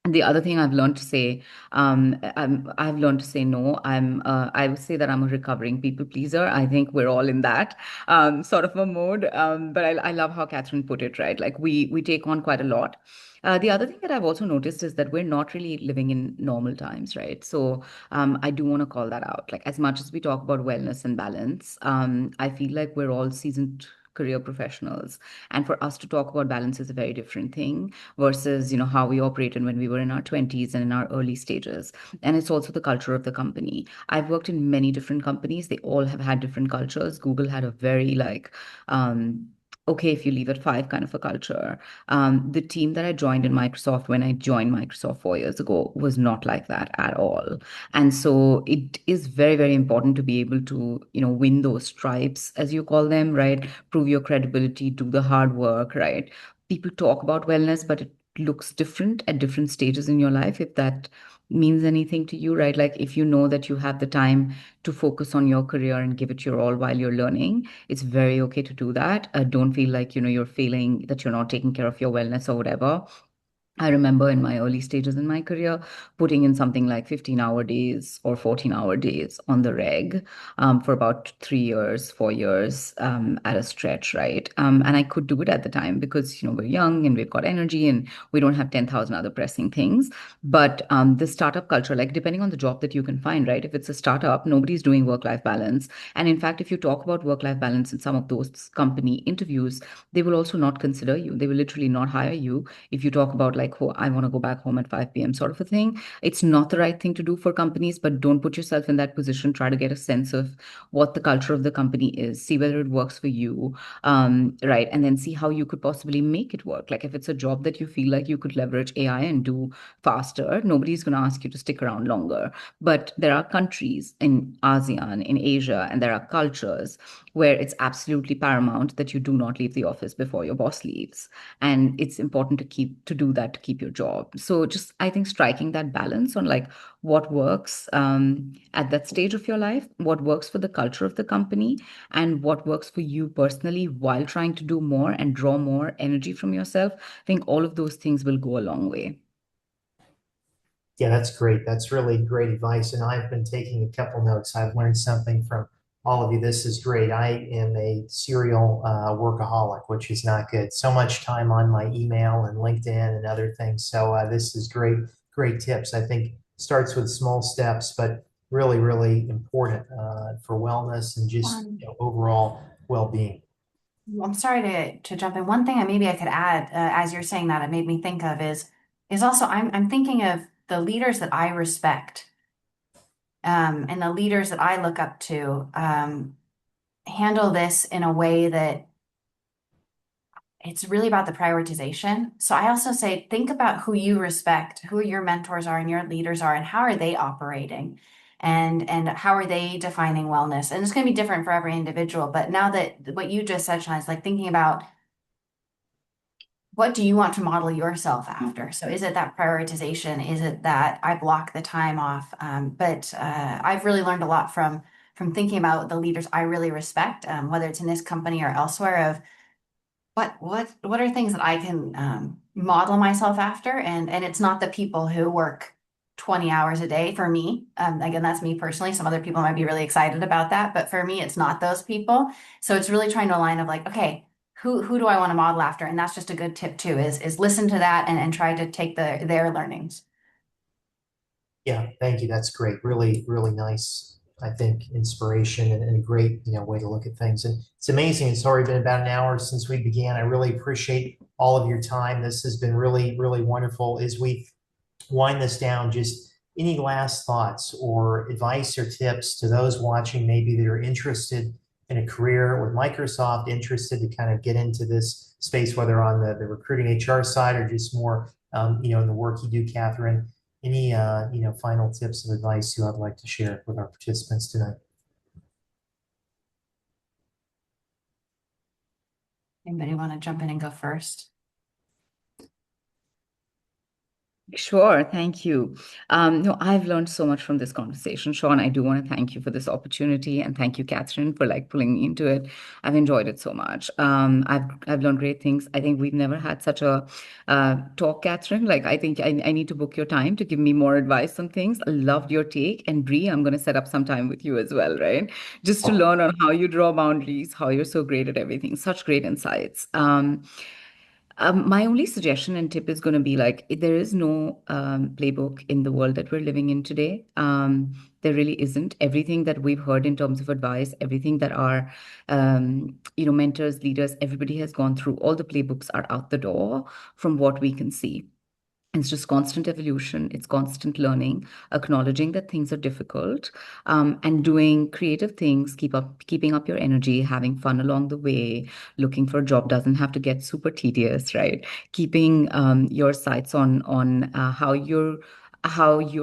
And the other thing I've learned to say, I've learned to say no. I would say that I'm a recovering people pleaser. I think we're all in that sort of a mode. But I love how Catherine put it, right? Like we take on quite a lot. The other thing that I've also noticed is that we're not really living in normal times, right? So I do want to call that out. Like as much as we talk about wellness and balance, I feel like we're all seasoned career professionals, and for us to talk about balance is a very different thing versus how we operated when we were in our 20s and in our early stages. And it's also the culture of the company. I've worked in many different companies. They all have had different cultures. Google had a very okay, if you leave at 5 kind of a culture. The team that I joined in Microsoft when I joined Microsoft 4 years ago was not like that at all. And so it is very, very important to be able to, win those stripes, as you call them, right? Prove your credibility, do the hard work, right? People talk about wellness, but it looks different at different stages in your life, if that means anything to you, right? Like if you know that you have the time to focus on your career and give it your all while you're learning, it's very okay to do that. Don't feel like, you're failing, that you're not taking care of your wellness or whatever. I remember in my early stages in my career putting in something like 15-hour days or 14-hour days on the reg for about 3 years, 4 years at a stretch, right? And I could do it at the time because, we're young and we've got energy and we don't have 10,000 other pressing things. But the startup culture, like depending on the job that you can find, right? If it's a startup, nobody's doing work-life balance. And in fact, if you talk about work-life balance in some of those company interviews, they will also not consider you. They will literally not hire you if you talk about like, oh, I want to go back home at 5 p.m. sort of a thing. It's not the right thing to do for companies, but don't put yourself in that position. Try to get a sense of what the culture of the company is, see whether it works for you, right? And then see how you could possibly make it work. Like if it's a job that you feel like you could leverage AI and do faster, nobody's going to ask you to stick around longer. But there are countries in ASEAN, in Asia, and there are cultures where it's absolutely paramount that you do not leave the office before your boss leaves. And it's important to do that to keep your job. So just I think striking that balance on like what works at that stage of your life, what works for the culture of the company, and what works for you personally while trying to do more and draw more energy from yourself. I think all of those things will go a long way. Yeah, that's great. That's really great advice. And I've been taking a couple notes. I've learned something from all of you. This is great. I am a serial workaholic, which is not good. So much time on my email and LinkedIn and other things. So this is great, great tips. I think starts with small steps, but really, really important for wellness and just overall well-being. I'm sorry to jump in. One thing maybe I could add, as you're saying that, it made me think of is also I'm thinking of the leaders that I respect, and the leaders that I look up to, handle this in a way that it's really about the prioritization. So I also say, think about who you respect, who your mentors are and your leaders are, and how are they operating, and how are they defining wellness? And it's going to be different for every individual. But now that what you just said, Sean, is like thinking about what do you want to model yourself after? So is it that prioritization? Is it that I block the time off? But I've really learned a lot from thinking about the leaders I really respect, whether it's in this company or elsewhere, of what are things that I can model myself after, and it's not the people who work 20 hours a day for me. Again, that's me personally. Some other people might be really excited about that, but for me, it's not those people. So it's really trying to align of like, okay, who do I want to model after? And that's just a good tip too, is listen to that and try to take their learnings. Yeah, thank you. That's great. Really, really nice, I think, inspiration and a great, way to look at things. And it's amazing. It's already been about an hour since we began. I really appreciate all of your time. This has been really, really wonderful. As we wind this down, just any last thoughts or advice or tips to those watching maybe that are interested in a career with Microsoft, interested to kind of get into this space, whether on the recruiting HR side or just more, in the work you do, Catherine. Any, final tips of advice you would like to share with our participants tonight? Anybody want to jump in and go first? Sure, thank you. No, I've learned so much from this conversation, Sean. I do want to thank you for this opportunity, and thank you, Catherine, for like pulling me into it. I've enjoyed it so much. I've learned great things. I think we've never had such a talk, Catherine. Like I think I need to book your time to give me more advice on things. I loved your take, and Bree, I'm going to set up some time with you as well, right? Just to learn on how you draw boundaries, how you're so great at everything. Such great insights. My only suggestion and tip is going to be like, there is no playbook in the world that we're living in today. There really isn't. Everything that we've heard in terms of advice, everything that our, mentors, leaders, everybody has gone through, all the playbooks are out the door from what we can see. It's just constant evolution. It's constant learning, acknowledging that things are difficult, and doing creative things, keeping up your energy, having fun along the way. Looking for a job doesn't have to get super tedious, right? Keeping your sights on how you're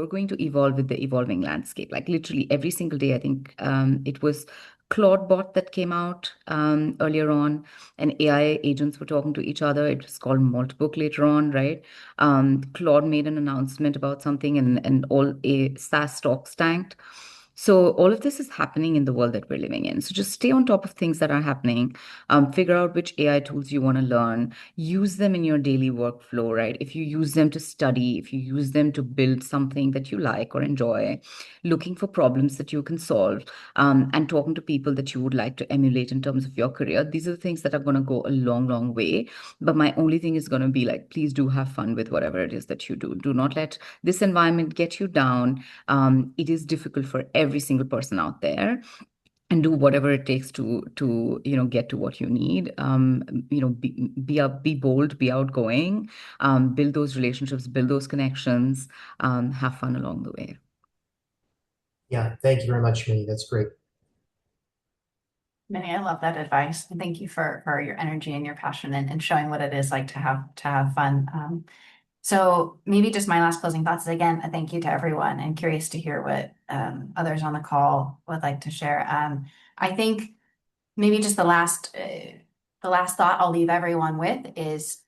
going to evolve with the evolving landscape. Like literally every single day, I think it was Claude bot that came out earlier on, and AI agents were talking to each other. It was called Multibook later on, right? Claude made an announcement about something, and all SaaS stocks tanked. So all of this is happening in the world that we're living in. So just stay on top of things that are happening. Figure out which AI tools you want to learn. Use them in your daily workflow, right? If you use them to study, if you use them to build something that you like or enjoy, looking for problems that you can solve, and talking to people that you would like to emulate in terms of your career. These are the things that are going to go a long, long way. But my only thing is going to be like, please do have fun with whatever it is that you do. Do not let this environment get you down. It is difficult for every single person out there, and do whatever it takes to get to what you need. Be bold, be outgoing, build those relationships, build those connections, have fun along the way. Yeah, thank you very much, Minnie. That's great. Minnie, I love that advice. And thank you for your energy and your passion and showing what it is like to have fun. So maybe just my last closing thoughts is again, a thank you to everyone, and curious to hear what others on the call would like to share. I think maybe just the last thought I'll leave everyone with is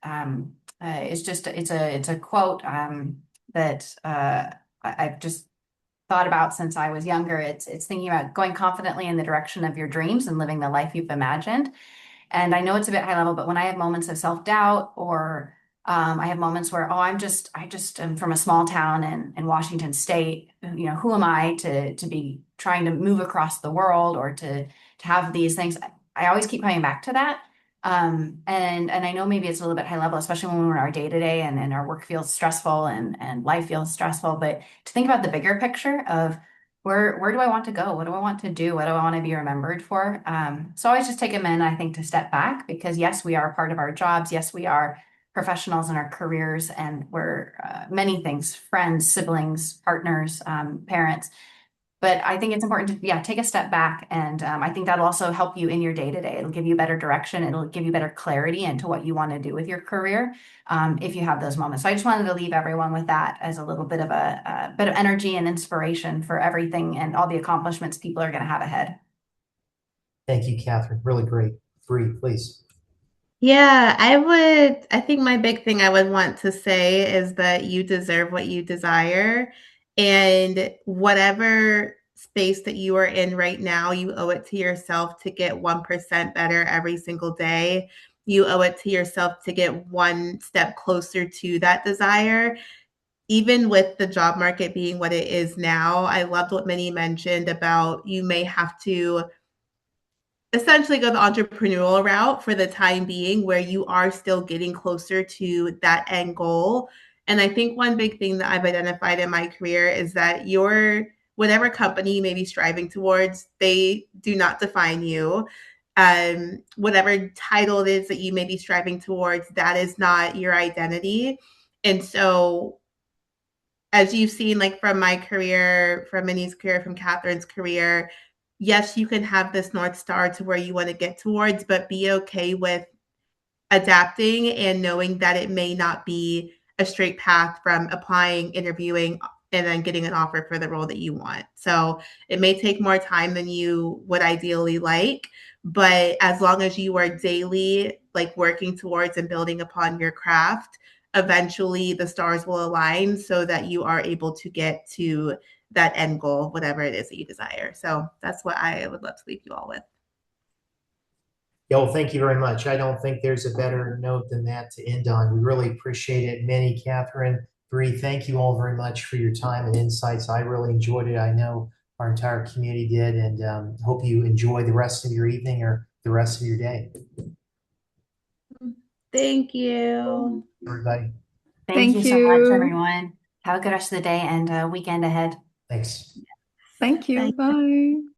just it's a quote that I've just thought about since I was younger. It's thinking about going confidently in the direction of your dreams and living the life you've imagined. And I know it's a bit high level, but when I have moments of self-doubt, or I have moments where, oh, I just am from a small town in Washington State. Who am I to be trying to move across the world or to have these things? I always keep coming back to that. And I know maybe it's a little bit high level, especially when we're in our day to day and our work feels stressful and life feels stressful. But to think about the bigger picture of where do I want to go? What do I want to do? What do I want to be remembered for? So I always just take a minute, I think, to step back, because yes, we are a part of our jobs. Yes, we are professionals in our careers, and we're many things: friends, siblings, partners, parents. But I think it's important to, yeah, take a step back. And I think that'll also help you in your day to day. It'll give you better direction. It'll give you better clarity into what you want to do with your career, if you have those moments. So I just wanted to leave everyone with that as a little bit of a bit of energy and inspiration for everything and all the accomplishments people are going to have ahead. Thank you, Catherine. Really great. Bree, please. Yeah, I think my big thing I would want to say is that you deserve what you desire. And whatever space that you are in right now, you owe it to yourself to get 1% better every single day. You owe it to yourself to get one step closer to that desire. Even with the job market being what it is now, I loved what Minnie mentioned about you may have to essentially go the entrepreneurial route for the time being, where you are still getting closer to that end goal. And I think one big thing that I've identified in my career is that your whatever company you may be striving towards, they do not define you. Whatever title it is that you may be striving towards, that is not your identity. And so, as you've seen, like from my career, from Minnie's career, from Catherine's career, yes, you can have this North Star to where you want to get towards, but be okay with adapting and knowing that it may not be a straight path from applying, interviewing, and then getting an offer for the role that you want. So it may take more time than you would ideally like, but as long as you are daily like working towards and building upon your craft, eventually the stars will align so that you are able to get to that end goal, whatever it is that you desire. So that's what I would love to leave you all with. Yeah, well, thank you very much. I don't think there's a better note than that to end on. We really appreciate it. Manny, Catherine, Bree, thank you all very much for your time and insights. I really enjoyed it. I know our entire community did, and hope you enjoy the rest of your evening or the rest of your day. Thank you. Everybody, Thank you Thank so much, you. everyone. Have a good rest of the day and weekend ahead. thanks. Thank you. Bye. Bye.